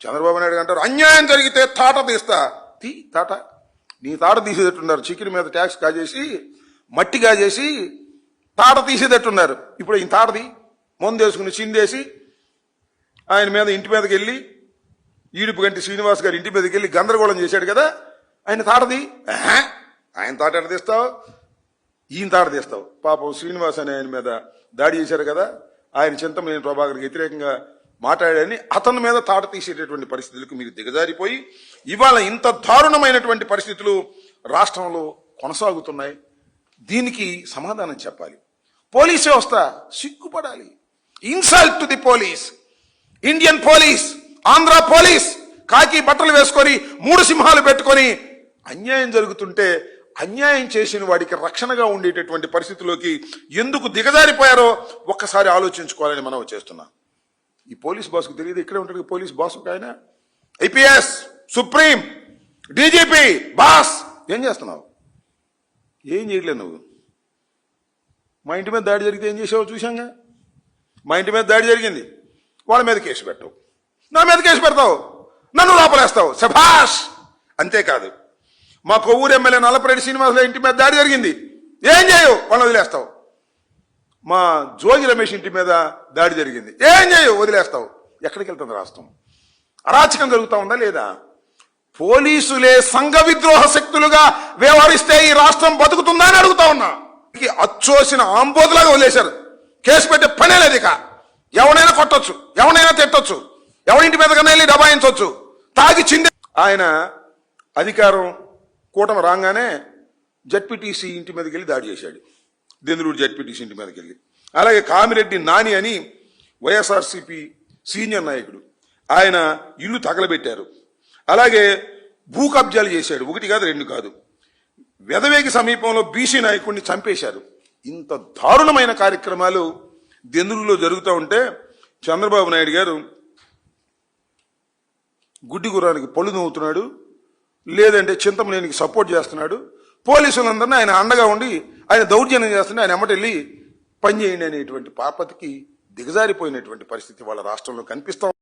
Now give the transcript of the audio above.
చంద్రబాబు నాయుడు అంటారు అన్యాయం జరిగితే తాట తీస్తా. తాట నీ తాట తీసేటట్టున్నారు. చికెన్ మీద ట్యాక్స్ కాజేసి మట్టి కాజేసి తాట తీసేటట్టున్నారు. ఇప్పుడు ఈ తాటది మందు వేసుకుని చిందేసి ఆయన మీద ఇంటి మీదకి వెళ్ళి ఈడుపు గంటి శ్రీనివాస్ గారి ఇంటి మీదకి వెళ్ళి గందరగోళం చేశాడు కదా. ఆయన తాటది ఆయన తాట ఎట్లా తీస్తావు, ఈయన తాట తీస్తావు. పాపం శ్రీనివాస్ అనే ఆయన మీద దాడి చేశారు కదా, ఆయన చింతమనేని ప్రభాకర్కి వ్యతిరేకంగా మాట్లాడాడని అతని మీద తాట తీసేటటువంటి పరిస్థితులకు మీరు దిగజారిపోయి ఇవాళ ఇంత దారుణమైనటువంటి పరిస్థితులు రాష్ట్రంలో కొనసాగుతున్నాయి. దీనికి సమాధానం చెప్పాలి. పోలీస్ వ్యవస్థ సిగ్గుపడాలి. Insult to the police. Indian police, Andhra police కాకి బట్టలు వేసుకొని 3 సింహాలు పెట్టుకొని అన్యాయం జరుగుతుంటే అన్యాయం చేసిన వాడికి రక్షణగా ఉండేటటువంటి పరిస్థితుల్లోకి ఎందుకు దిగజారిపోయారో ఒక్కసారి ఆలోచించుకోవాలని మనం చేస్తున్నాం. ఈ పోలీస్ బాస్కు తెలియదు, ఇక్కడే ఉంటాడు పోలీస్ బాస్. ఆయన ఐపీఎస్, సుప్రీం, డీజీపీ బాస్. ఏం చేస్తున్నావు? ఏం చేయట్లేదు నువ్వు. మా ఇంటి మీద దాడి జరిగితే ఏం చేసావో చూశాంగా. మా ఇంటి మీద దాడి జరిగింది, వాళ్ళ మీద కేసు పెట్టవు, నా మీద కేసు పెడతావు, నన్ను లోపలేస్తావు. శభాష్. అంతేకాదు మా కొవ్వూరు ఎమ్మెల్యే నల్లపరెడ్డి శ్రీనివాసరావు ఇంటి మీద దాడి జరిగింది, ఏం చేయవు, వాళ్ళని వదిలేస్తావు. మా జోగి రమేష్ ఇంటి మీద దాడి జరిగింది, ఏం చేయవు, వదిలేస్తావు. ఎక్కడికి వెళ్తుంది రాష్ట్రం? అరాచకం జరుగుతూ ఉందా లేదా? పోలీసులే సంఘ విద్రోహ శక్తులుగా వ్యవహరిస్తే ఈ రాష్ట్రం బతుకుతుందా అని అడుగుతా ఉన్నా. అచ్చోసిన ఆంబోతులాగా వదిలేశారు. కేసు పెట్టే పనే లేదు. ఇక ఎవరైనా కొట్టొచ్చు, ఎవరైనా తిట్టొచ్చు, ఎవరింటి మీద కన్నా వెళ్ళి దబాయించవచ్చు. తాగి చిందే ఆయన అధికారం కూటమి రాగానే జడ్పీటీసీ ఇంటి మీదకి వెళ్ళి దాడి చేశాడు. దెందులూరు జడ్పీటీసీ ఇంటి మీదకి వెళ్ళి. అలాగే కామిరెడ్డి నాని అని వైఎస్ఆర్సీపీ సీనియర్ నాయకుడు, ఆయన ఇల్లు తగలబెట్టారు. అలాగే భూ కబ్జాలు చేశాడు, 1 కాదు 2 కాదు. వెదవేగి సమీపంలో బీసీ నాయకుడిని చంపేశారు. ఇంత దారుణమైన కార్యక్రమాలు దెందులూరులో జరుగుతూ ఉంటే చంద్రబాబు నాయుడు గారు గుడ్డి గుర్రానికి పళ్ళు నవ్వుతున్నాడు, లేదంటే చింతమనేనికి సపోర్ట్ చేస్తున్నాడు. పోలీసులందరినీ ఆయన అండగా ఉండి ఆయన దౌర్జన్యం చేస్తుంటే ఆయన ఎమ్మటి వెళ్ళి పనిచేయండి అనేటువంటి పాపతికి దిగజారిపోయినటువంటి పరిస్థితి వాళ్ళ రాష్ట్రంలో కనిపిస్తాం.